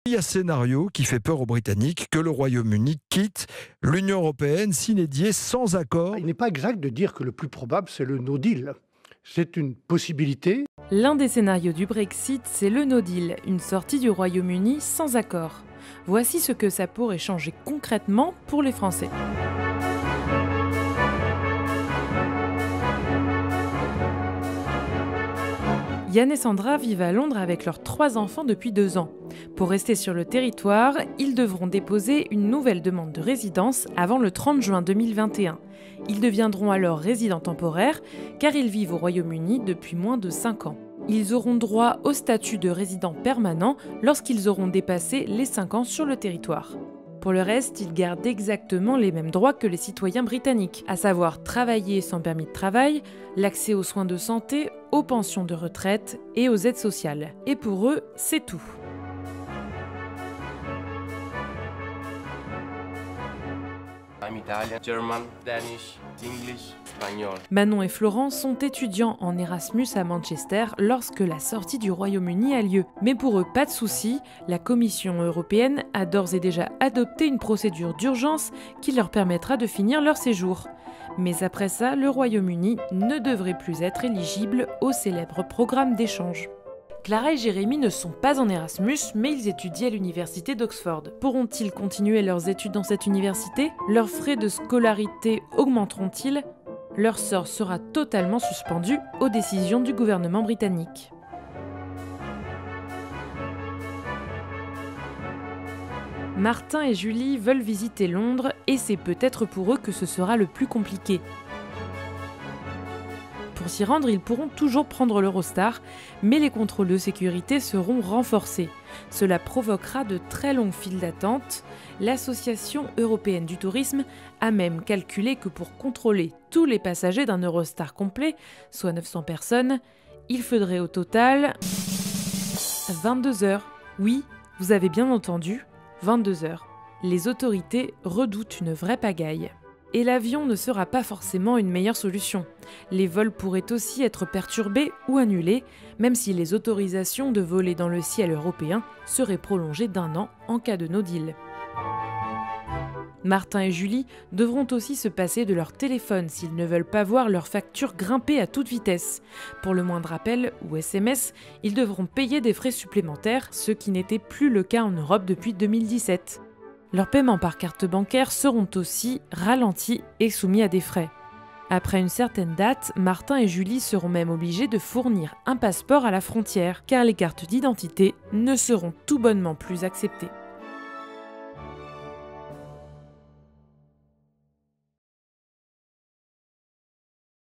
Il y a scénario qui fait peur aux Britanniques que le Royaume-Uni quitte l'Union européenne sine die sans accord. Il n'est pas exact de dire que le plus probable, c'est le no deal. C'est une possibilité. L'un des scénarios du Brexit, c'est le no deal, une sortie du Royaume-Uni sans accord. Voici ce que ça pourrait changer concrètement pour les Français. Yann et Sandra vivent à Londres avec leurs 3 enfants depuis 2 ans. Pour rester sur le territoire, ils devront déposer une nouvelle demande de résidence avant le 30 juin 2021. Ils deviendront alors résidents temporaires car ils vivent au Royaume-Uni depuis moins de 5 ans. Ils auront droit au statut de résident permanent lorsqu'ils auront dépassé les 5 ans sur le territoire. Pour le reste, ils gardent exactement les mêmes droits que les citoyens britanniques, à savoir travailler sans permis de travail, l'accès aux soins de santé, aux pensions de retraite et aux aides sociales. Et pour eux, c'est tout. I'm Italian, German, Danish, English, espagnol. Manon et Florent sont étudiants en Erasmus à Manchester lorsque la sortie du Royaume-Uni a lieu. Mais pour eux, pas de souci, la Commission européenne a d'ores et déjà adopté une procédure d'urgence qui leur permettra de finir leur séjour. Mais après ça, le Royaume-Uni ne devrait plus être éligible au célèbre programme d'échange. Clara et Jérémy ne sont pas en Erasmus, mais ils étudient à l'université d'Oxford. Pourront-ils continuer leurs études dans cette université? Leurs frais de scolarité augmenteront-ils? Leur sort sera totalement suspendu aux décisions du gouvernement britannique. Martin et Julie veulent visiter Londres et c'est peut-être pour eux que ce sera le plus compliqué. Pour s'y rendre, ils pourront toujours prendre l'Eurostar, mais les contrôles de sécurité seront renforcés. Cela provoquera de très longues files d'attente. L'Association européenne du tourisme a même calculé que pour contrôler tous les passagers d'un Eurostar complet, soit 900 personnes, il faudrait au total 22 heures. Oui, vous avez bien entendu, 22 heures. Les autorités redoutent une vraie pagaille. Et l'avion ne sera pas forcément une meilleure solution. Les vols pourraient aussi être perturbés ou annulés, même si les autorisations de voler dans le ciel européen seraient prolongées d'1 an en cas de no deal. Martin et Julie devront aussi se passer de leur téléphone s'ils ne veulent pas voir leur facture grimper à toute vitesse. Pour le moindre appel ou SMS, ils devront payer des frais supplémentaires, ce qui n'était plus le cas en Europe depuis 2017. Leurs paiements par carte bancaire seront aussi ralentis et soumis à des frais. Après une certaine date, Martin et Julie seront même obligés de fournir un passeport à la frontière, car les cartes d'identité ne seront tout bonnement plus acceptées.